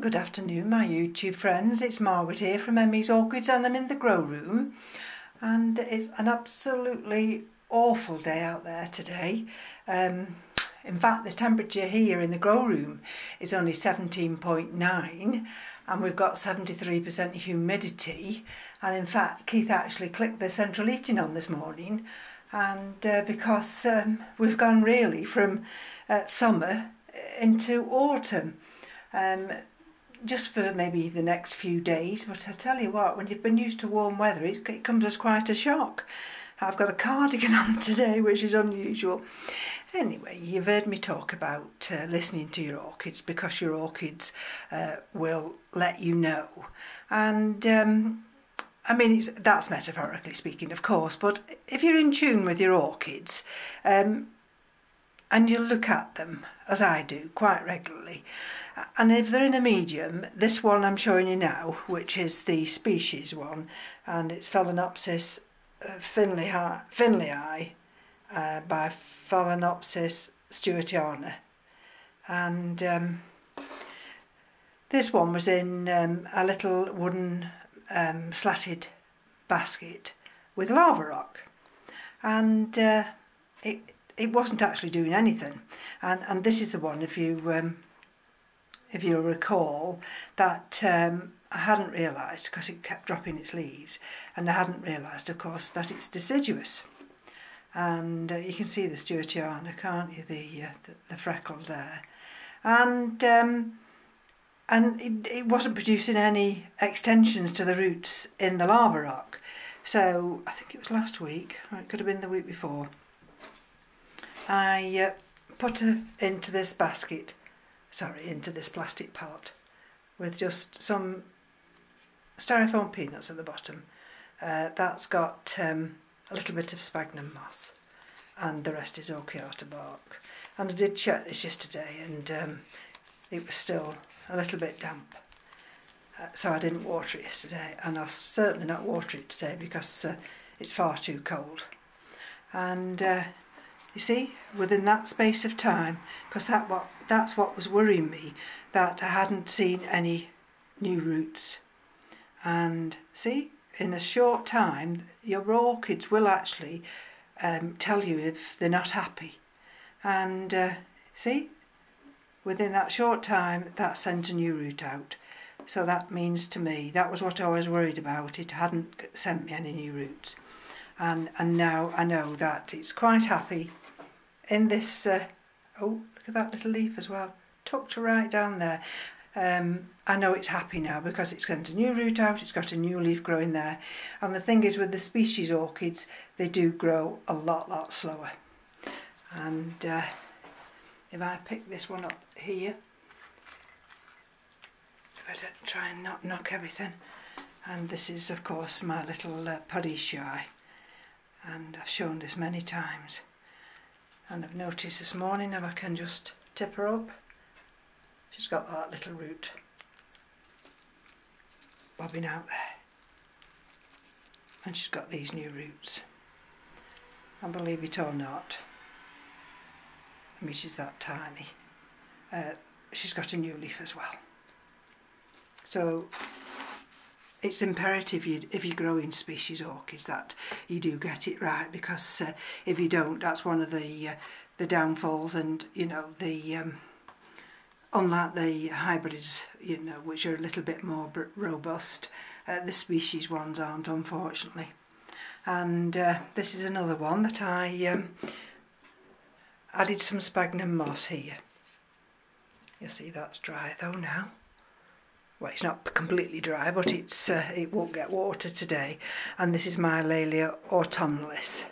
Good afternoon, my YouTube friends. It's Margaret here from M.E.s Orchids, and I'm in the grow room, and it's an absolutely awful day out there today. In fact, the temperature here in the grow room is only 17.9 and we've got 73% humidity, and in fact Keith actually clicked the central heating on this morning, and because we've gone really from summer into autumn. Just for maybe the next few days, but I tell you what, when you've been used to warm weather, it comes as quite a shock. I've got a cardigan on today, which is unusual. Anyway, you've heard me talk about listening to your orchids, because your orchids will let you know. And I mean, that's metaphorically speaking, of course, but if you're in tune with your orchids, and you look at them, as I do, quite regularly, and if they're in a medium, this one I'm showing you now, which is the species one, and it's Phalaenopsis finleyi by Phalaenopsis stewartiana, and this one was in a little wooden slatted basket with lava rock, and it wasn't actually doing anything, and this is the one, if you recall, that I hadn't realised, because it kept dropping its leaves, and I hadn't realised, of course, that it's deciduous. And you can see the stewartiana, can't you, the freckle there, and it wasn't producing any extensions to the roots in the lava rock. So I think it was last week, or it could have been the week before, I put her into this basket, into this plastic pot, with just some styrofoam peanuts at the bottom. That's got a little bit of sphagnum moss, and the rest is Orchiata bark. And I did check this yesterday, and it was still a little bit damp, so I didn't water it yesterday, and I'll certainly not water it today because it's far too cold. And you see, within that space of time, because that's what was worrying me, that I hadn't seen any new roots. And see, in a short time, your orchids will actually tell you if they're not happy. And see, within that short time, that sent a new root out. So that means to me, that was what I was worried about. It hadn't sent me any new roots. And now I know that it's quite happy in this, oh, look at that little leaf as well, tucked right down there. I know it's happy now because it's sent a new root out, it's got a new leaf growing there. And the thing is, with the species orchids, they do grow a lot slower. And if I pick this one up here, if I don't try and not knock everything, and this is of course my little Paris shy, and I've shown this many times. And I've noticed this morning, if I can just tip her up, she's got that little root bobbing out there, and she's got these new roots. And believe it or not, I mean, she's that tiny, she's got a new leaf as well. So it's imperative if you're growing species orchids that you do get it right, because if you don't, that's one of the downfalls. And you know, unlike the hybrids, you know, which are a little bit more robust, the species ones aren't, unfortunately. And this is another one that I added some sphagnum moss here. You see, that's dry though now. Well, it's not completely dry, but it won't get water today. And this is my Laelia autumnalis.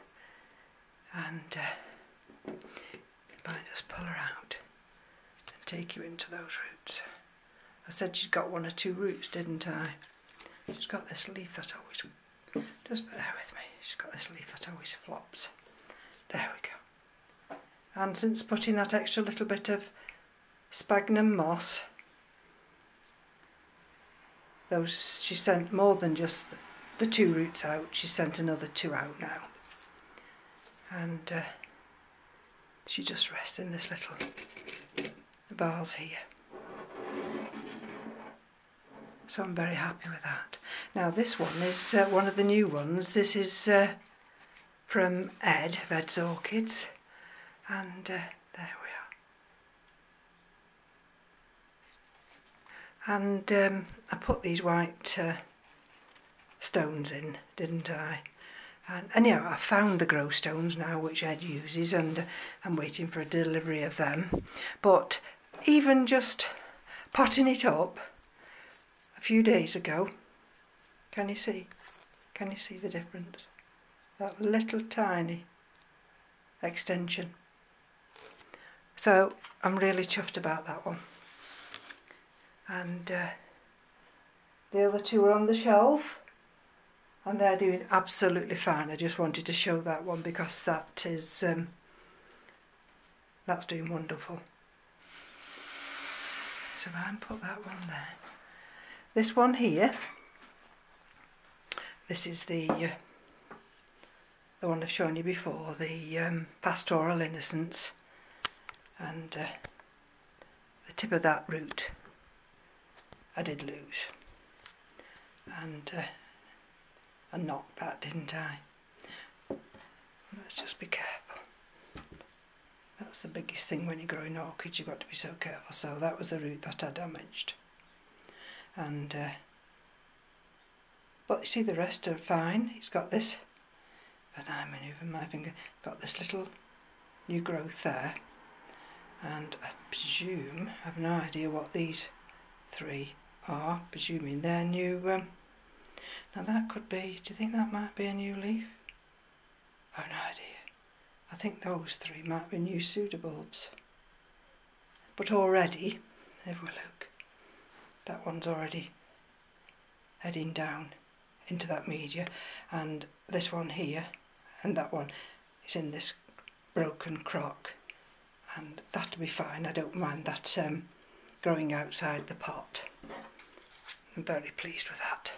And if I just pull her out and take you into those roots. I said she's got one or two roots, didn't I? She's got this leaf that always, just bear with me, she's got this leaf that always flops. There we go. And since putting that extra little bit of sphagnum moss, she sent more than just the two roots out, she sent another two out now. And she just rests in this little vase here. So I'm very happy with that. Now this one is one of the new ones. This is from M.E.s Orchids, and there we are. And I put these white stones in, didn't I? And anyhow, I found the grow stones now which Ed uses, and I'm waiting for a delivery of them. But even just potting it up a few days ago, can you see? Can you see the difference? That little tiny extension. So I'm really chuffed about that one. And the other two are on the shelf, and they're doing absolutely fine. I just wanted to show that one because that is that's doing wonderful. So I'll put that one there. This one here, this is the one I've shown you before, the Pastoral Innocence, and the tip of that root I did lose, and I knocked that, didn't I? Let's just be careful. That's the biggest thing when you're growing orchids, you've got to be so careful. So that was the root that I damaged. And but you see the rest are fine. It's got this, but I'm manoeuvring my finger, got this little new growth there, and I presume, I have no idea what these three are, presuming they're new. Now that could be, do you think that might be a new leaf? I have no idea. I think those three might be new pseudobulbs. But already, if we look, that one's already heading down into that media, and this one here and that one is in this broken crock, and that'll be fine. I don't mind that growing outside the pot. I'm very pleased with that.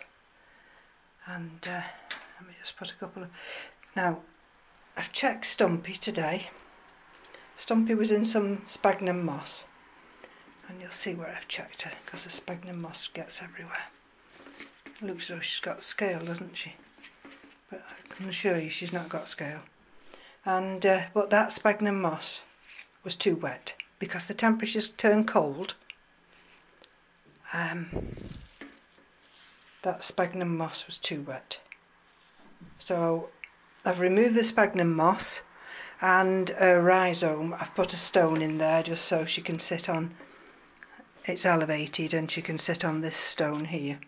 And let me just put a couple of... Now, I've checked Stumpy today. Stumpy was in some sphagnum moss, and you'll see where I've checked her, because the sphagnum moss gets everywhere. Looks as though she's got scale, doesn't she? But I can assure you she's not got scale. And but that sphagnum moss was too wet, because the temperatures turned cold. That sphagnum moss was too wet. So I've removed the sphagnum moss, and a rhizome, I've put a stone in there just so she can sit on, it's elevated and she can sit on this stone here.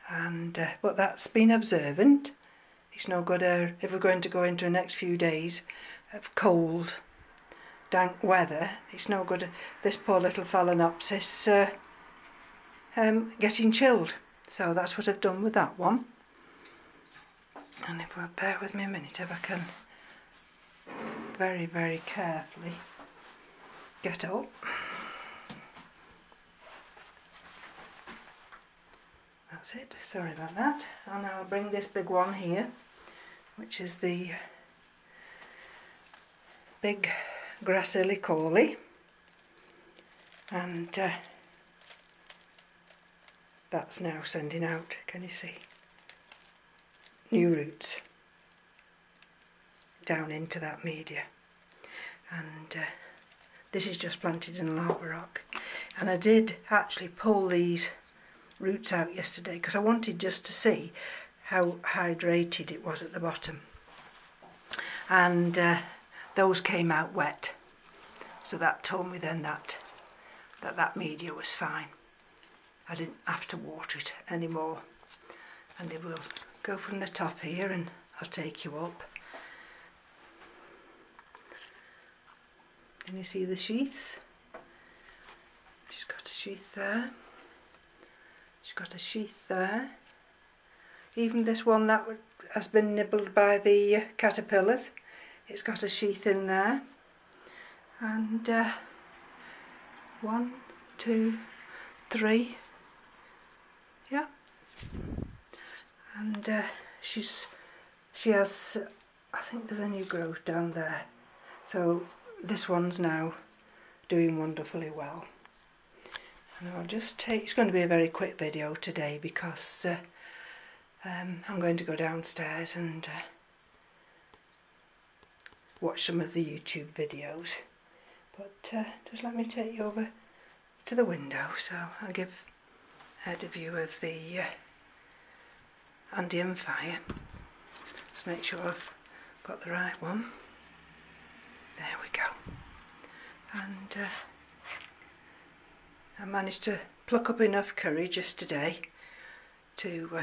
And but that's been observant. It's no good if we're going to go into the next few days of cold, dank weather. It's no good this poor little Phalaenopsis getting chilled. So that's what I've done with that one. And if we'll bear with me a minute, if I can very, very carefully get up. That's it, sorry about that. And I'll bring this big one here, which is the big Gracillicauli, and that's now sending out, can you see, new roots down into that media. And this is just planted in lava rock, and I did actually pull these roots out yesterday because I wanted just to see how hydrated it was at the bottom, and those came out wet, so that told me then that media was fine. I didn't have to water it anymore. And it will go from the top here, and I'll take you up. Can you see the sheath? She's got a sheath there. She's got a sheath there. Even this one that has been nibbled by the caterpillars, it's got a sheath in there. And 1, 2, 3, yeah. And she has, I think there's a new growth down there. So this one's now doing wonderfully well. And I'll just take, it's going to be a very quick video today because I'm going to go downstairs and watch some of the YouTube videos. But just let me take you over to the window so I'll give Ed a view of the Andean fire. Just make sure I've got the right one. There we go. And I managed to pluck up enough courage yesterday to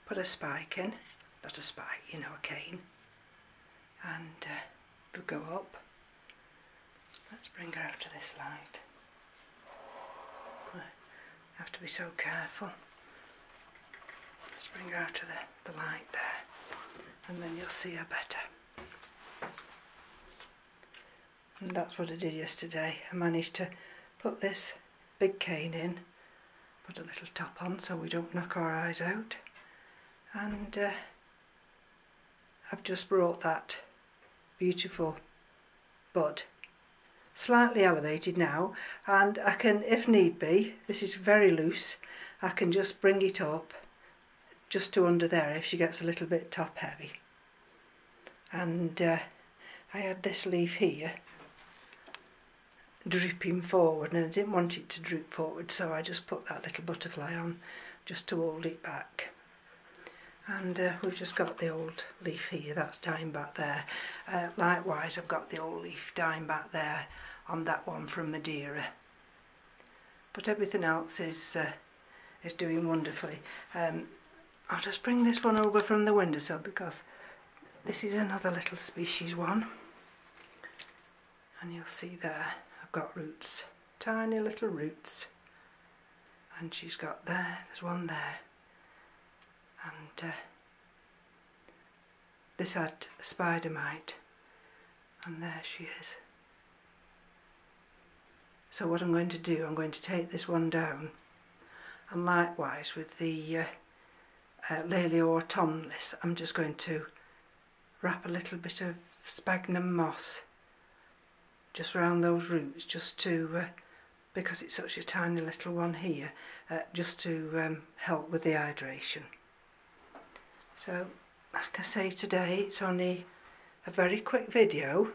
put a spike in, not a spike, you know, a cane, and we'll go up. Let's bring her out to this light. I have to be so careful. Let's bring her out to the light there, and then you'll see her better. And that's what I did yesterday. I managed to put this big cane in, put a little top on so we don't knock our eyes out, and I've just brought that beautiful bud slightly elevated now, and I can, if need be, this is very loose, I can just bring it up just to under there if she gets a little bit top heavy. And I had this leaf here drooping forward, and I didn't want it to droop forward, so I just put that little butterfly on just to hold it back. And we've just got the old leaf here that's dying back there. Likewise, I've got the old leaf dying back there on that one from Madeira. But everything else is doing wonderfully. I'll just bring this one over from the windowsill because this is another little species one, and you'll see there I've got roots, tiny little roots, and she's got there's one there, and this had spider mite, and there she is. So what I'm going to do, I'm going to take this one down, and likewise with the Lely autumnalis, I'm just going to wrap a little bit of sphagnum moss just around those roots, just to, because it's such a tiny little one here, just to help with the hydration. So, like I say, today it's only a very quick video,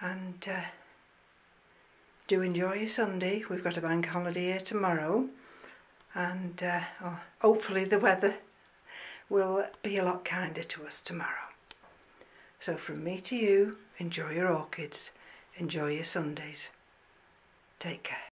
and do enjoy your Sunday. We've got a bank holiday here tomorrow, and hopefully the weather will be a lot kinder to us tomorrow. So from me to you, enjoy your orchids, enjoy your Sundays. Take care.